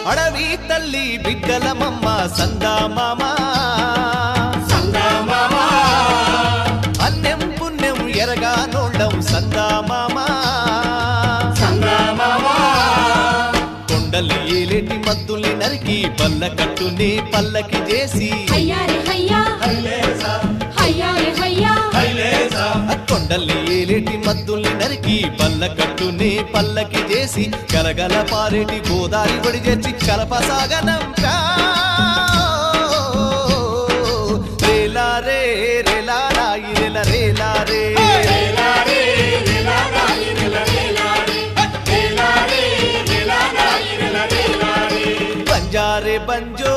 అడవి తల్లి బిడ్డలమమ్మ సందా మామా అన్నం పుణ్యం ఎరగా నోళ్ళం సందా మామా కొండలి ఏలేటి మద్దుల్ని నరికి పల్ల కట్టుని పల్లకి చేసి కొండలి ఏలేటి మద్దుల్ని నరికి పల్ల కట్టుని పల్లకి చేసి గలగల పారేటి గోదారి బడి చేర్చి కలపసాగనంపా రేలా రే రేలా రాయి రేల రేలా రే బంజారే బంజో